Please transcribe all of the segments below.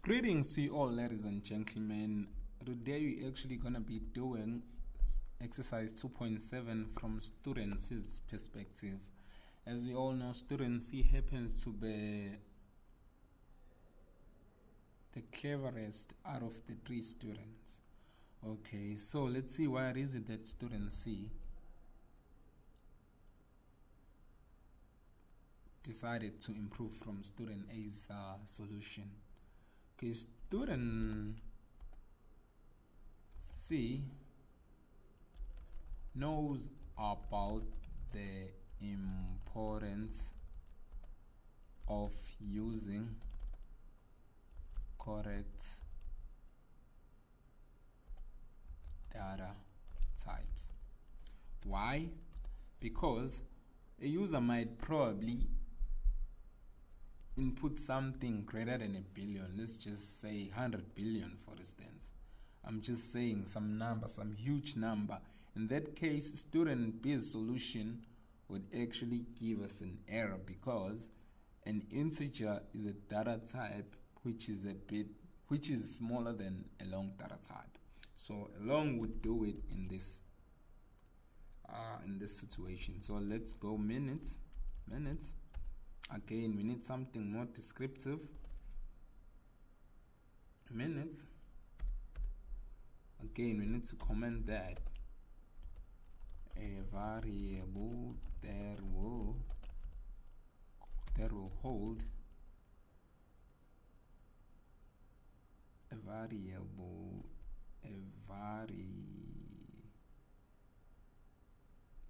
Greetings to you all, ladies and gentlemen. Today we're actually going to be doing exercise 2.7 from students' perspective. As we all know, student C happens to be the cleverest out of the three students. Okay, so let's see why is it that student C decided to improve from student A's solution. Okay, student C knows about the importance of using correct data types. Why? Because a user might probably input something greater than a billion. Let's just say 100 billion, for instance. I'm just saying some number, some huge number. In that case, student B's solution would actually give us an error because an integer is a data type which is smaller than a long data type. So a long would do it in this situation. So let's go minutes. Again, we need something more descriptive. Minutes. Again, we need to comment that a variable that will hold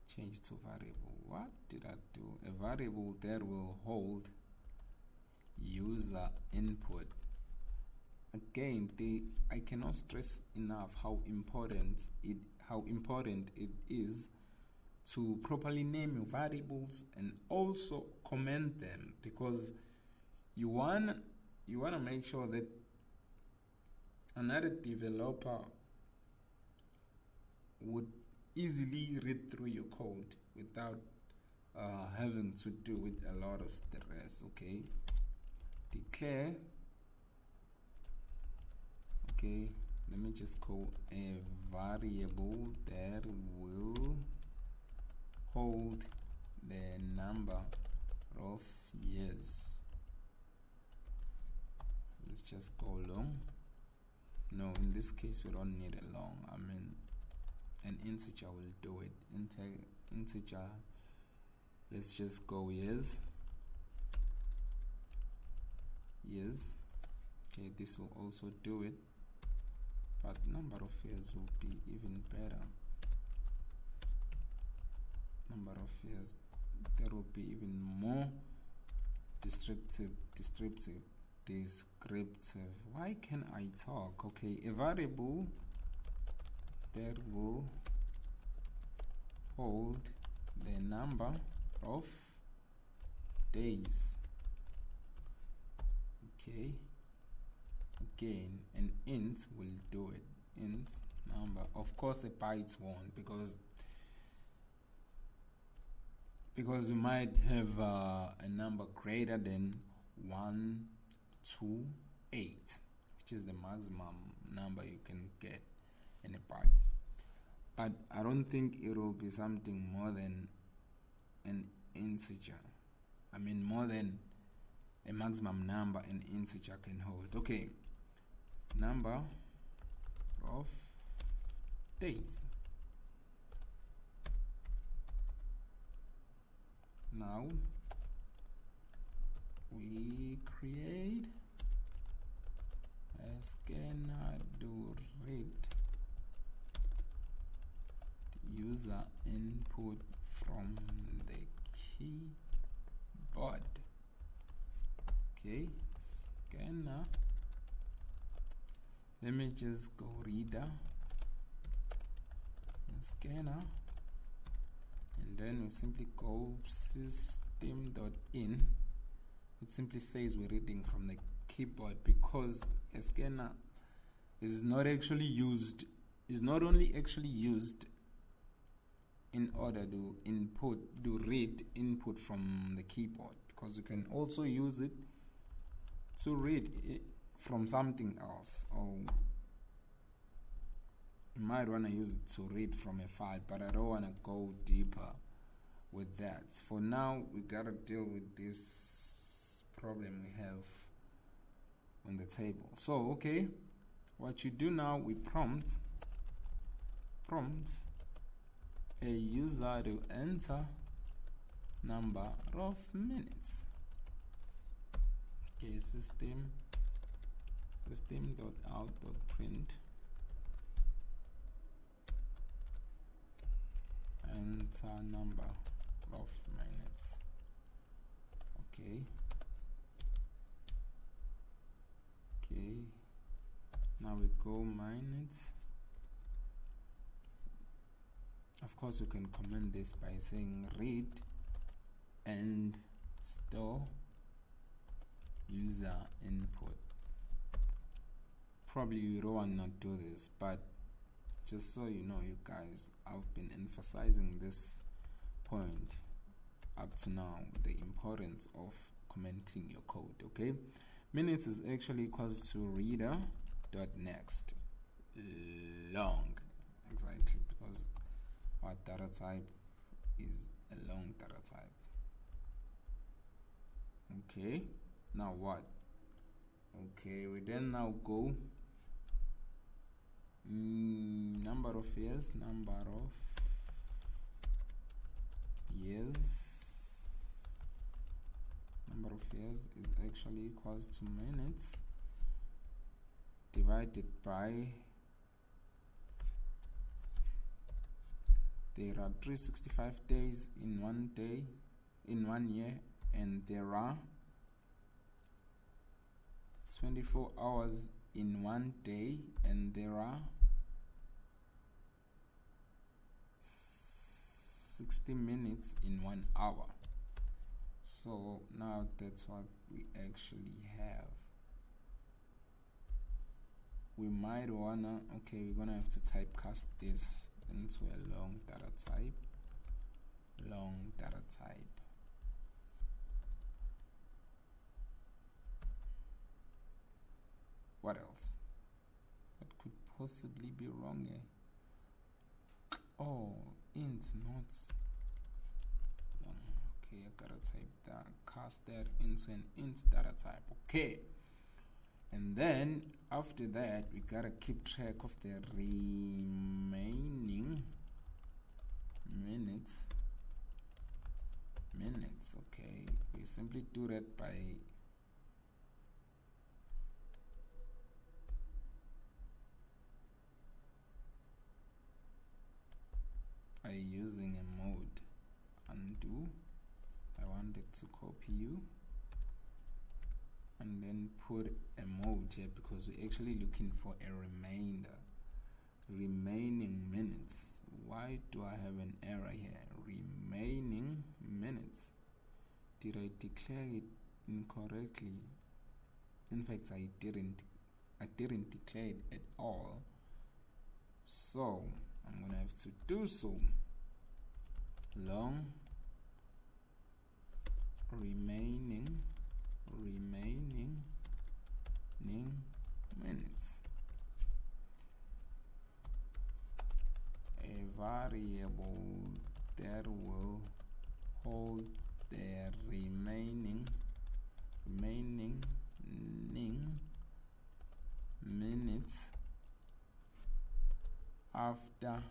change to variable. What did I do? A variable that will hold user input. Again, I cannot stress enough how important it is to properly name your variables and also comment them, because you wanna make sure that another developer would easily read through your code without having to do with a lot of stress. Okay, declare. Okay, let me just call a variable that will hold the number of years. Let's just go long. No, in this case we don't need a long. I mean, an integer will do it. Integer. Let's just go years. Okay, this will also do it, but number of years will be even better. Number of years, that will be even more descriptive. Why can I talk? Okay, a variable that will hold the number of days. Okay, again, an int will do it. Int number. Of course a byte won't, because you might have a number greater than 128, which is the maximum number you can get in a byte. But I don't think it will be something more than an integer. I mean, more than a maximum number an integer can hold. Okay, number of days. Now we create a scanner to read user input from the keyboard. Okay, scanner. Let me just go reader, scanner, and then we simply go system.in. It simply says we're reading from the keyboard, because a scanner is not only actually used in order to read input from the keyboard, because you can also use it to read it from something else, or you might want to use it to read from a file, but I don't want to go deeper with that. For now, we gotta deal with this problem we have on the table. So okay, what you do now, we prompt a user to enter number of minutes. Okay, system.out.print enter number of minutes. Okay, now we go minutes. Of course, you can comment this by saying read and store user input. Probably you don't want to do this, but just so you know, you guys, I've been emphasizing this point up to now, the importance of commenting your code. Okay, minutes is actually equals to reader dot next long, exactly, because our data type is a long data type. Okay, now what? Okay, we then now go number of years is actually equals to minutes divided by, there are 365 days in 1 year, and there are 24 hours in 1 day, and there are 60 minutes in 1 hour. So now that's what we actually have. We might wanna, okay, we're gonna have to typecast this into a long data type. What else? What could possibly be wrong here? Oh, int, not long. Okay, I gotta type that, cast that into an int data type. Okay, and then after that, we gotta keep track of the remaining minutes. Okay, we simply do that by using a mode undo. I want it to copy you and then put a mode here, because we're actually looking for a remaining minutes. Why do I have an error here? Remaining minutes. Did I declare it incorrectly? In fact, I didn't declare it at all, so I'm gonna have to do so. Long remaining minutes. A variable that will hold the remaining minutes after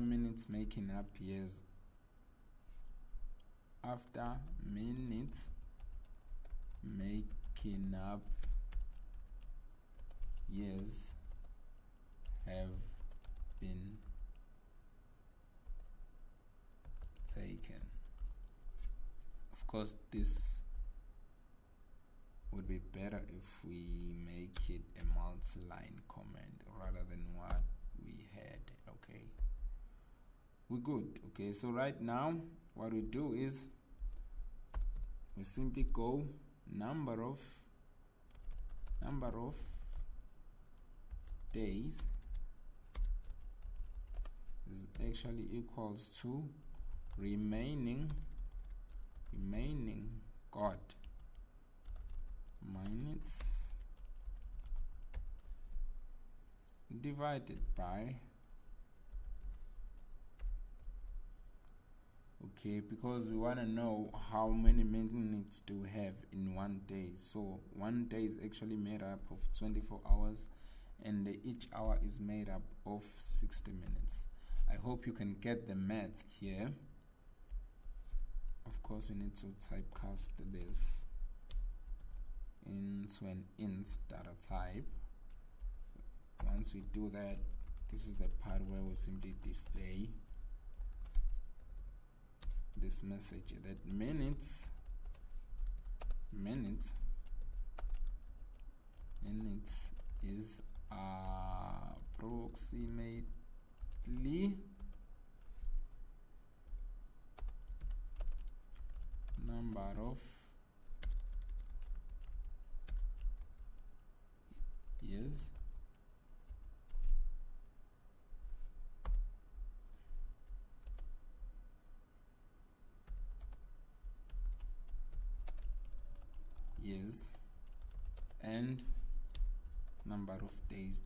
minutes making up years. After minutes making up years have been taken. Of course, this would be better if we make it a multi-line comment rather than what we had. Okay, we're good. Okay, so right now what we do is we simply go number of days is actually equals to remaining remaining God minutes divided by, okay, because we want to know how many minutes do we have in one day. So one day is actually made up of 24 hours and each hour is made up of 60 minutes. I hope you can get the math here. Of course, we need to typecast this into an int data type. Once we do that, this is the part where we simply display this message that minutes is approximately number of years and number of days.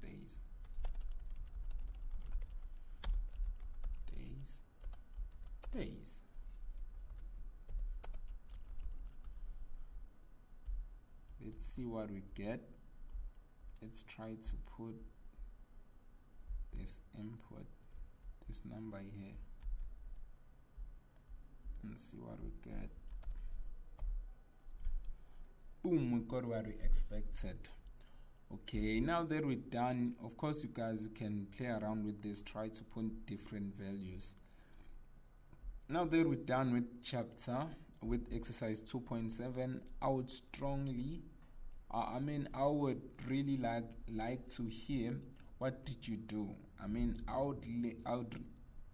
Let's see what we get. Let's try to put this number here and see what we get. Boom, we got what we expected. Okay, now that we're done, of course you guys can play around with this, try to put different values. Now that we're done with chapter, with exercise 2.7, I would strongly I would really like to hear what did you do. I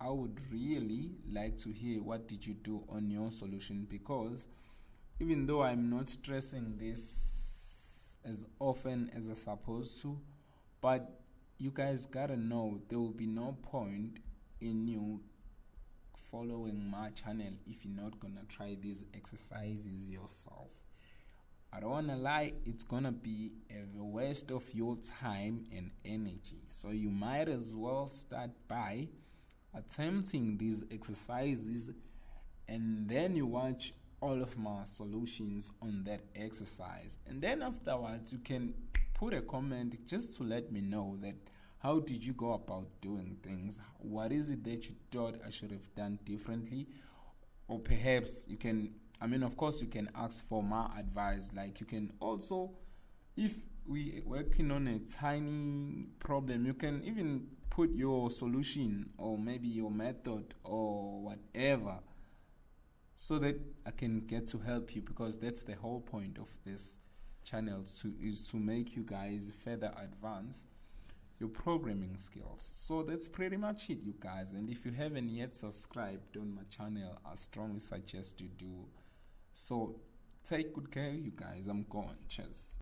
would really like to hear what did you do on your solution, because even though I'm not stressing this as often as I'm supposed to, but you guys gotta know there will be no point in you following my channel if you're not gonna try these exercises yourself. I don't wanna lie, it's gonna be a waste of your time and energy. So you might as well start by attempting these exercises, and then you watch all of my solutions on that exercise, and then afterwards you can put a comment just to let me know that how did you go about doing things, what is it that you thought I should have done differently, or perhaps you can, of course you can ask for my advice. Like, you can also, if we working on a tiny problem, you can even put your solution or maybe your method or whatever, so that I can get to help you, because that's the whole point of this channel, is to make you guys further advance your programming skills. So that's pretty much it, you guys. And if you haven't yet subscribed on my channel, I strongly suggest you do. So take good care, you guys. I'm gone. Cheers.